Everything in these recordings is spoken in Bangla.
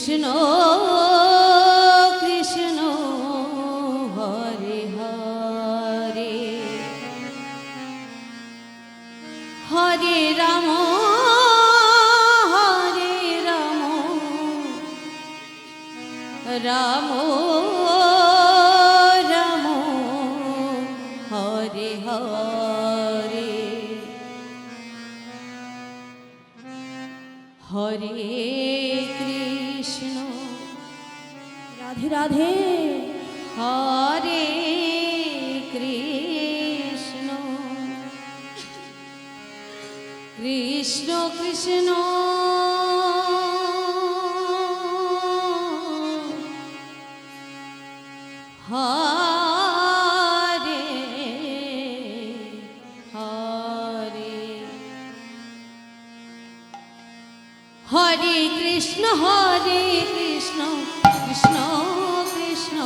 কৃষ্ণ কৃষ্ণ হরে হরে হরে রাম রাম রাম হরে হরে হরে কৃষ্ণ রাধে রাধে হরে কৃষ্ণ কৃষ্ণ কৃষ্ণ হরে হরে হরে কৃষ্ণ কৃষ্ণ কৃষ্ণ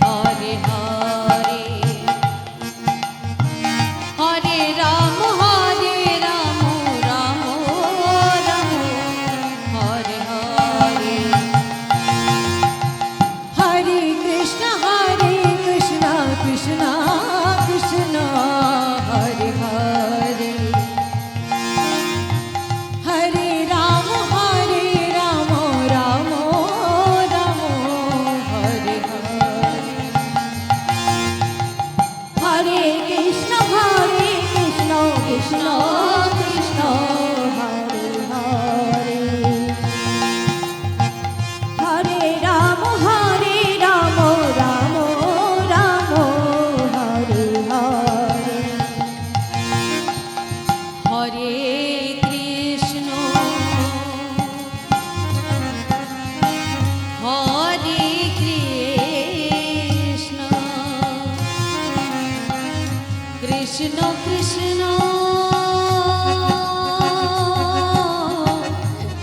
হরে হরে হরে রাম রাম রাম হরে হরে হরে কৃষ্ণ কৃষ্ণ কৃষ্ণ হরে হরে হরে রাম রাম রাম হরে হরে হরে কৃষ্ণ কৃষ্ণ কৃষ্ণ হরে হরে হরে রাম রাম রাম হরে হরে হরে কৃষ্ণ কৃষ্ণ কৃষ্ণ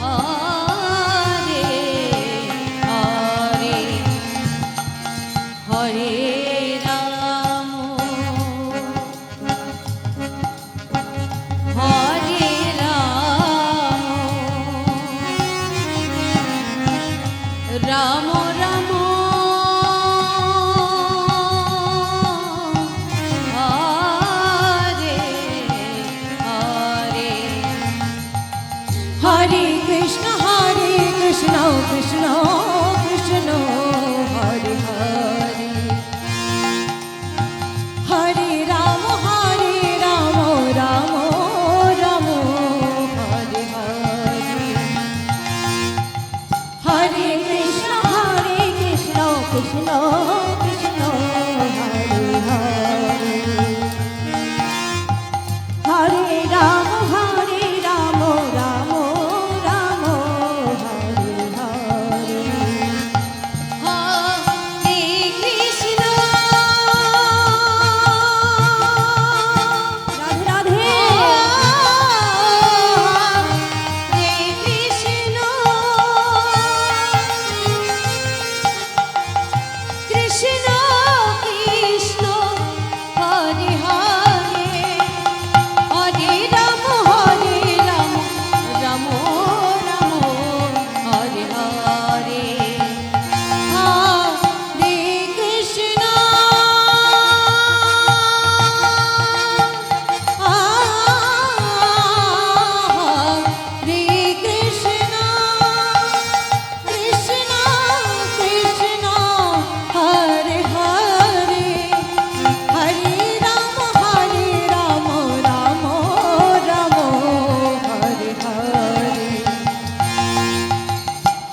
হরে হরে হরে রাম হরে রাম রাম রাম হরে কৃষ্ণ কৃষ্ণ কৃষ্ণ হরে হরে হরে রাম রাম রাম হরে হরে হরে কৃষ্ণ কৃষ্ণ কৃষ্ণ হরে হরে হরে রাম রাম রাম হরে হরে হরে কৃষ্ণ রাধে রাধে হরে কৃষ্ণ কৃষ্ণ কৃষ্ণ হরে হরে হরে রাম রাম রাম হরে হরে হরে কৃষ্ণ হরে কৃষ্ণ কৃষ্ণ কৃষ্ণ হরে হরে হরে রাম রাম হরে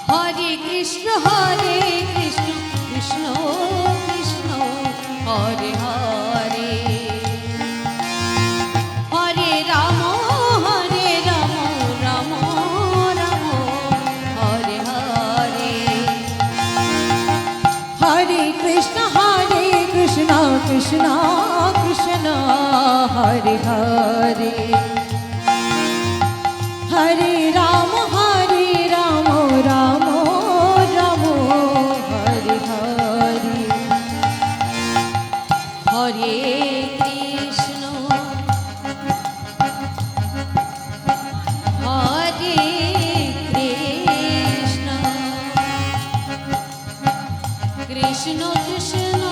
হরে হরে কৃষ্ণ কৃষ্ণ কৃষ্ণ হরে হরে হরে রাম রাম হরে হরে হরে কৃষ্ণ কৃষ্ণ কৃষ্ণ হরে হরে হরে রাম রাম হরে হরে হরে কৃষ্ণ হরে কৃষ্ণ কৃষ্ণ কৃষ্ণ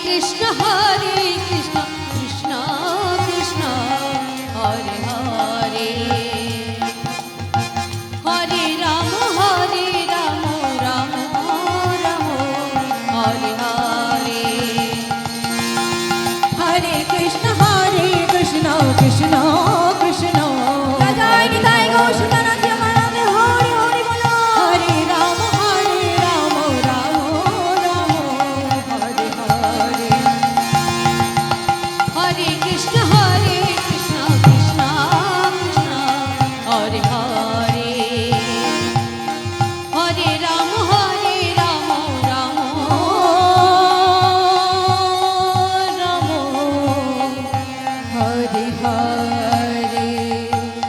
কৃষ্ণ হরে কৃষ্ণ কৃষ্ণ কৃষ্ণ হরে হরে হরে রাম রাম রাম হরে হরে হরে কৃষ্ণ কৃষ্ণ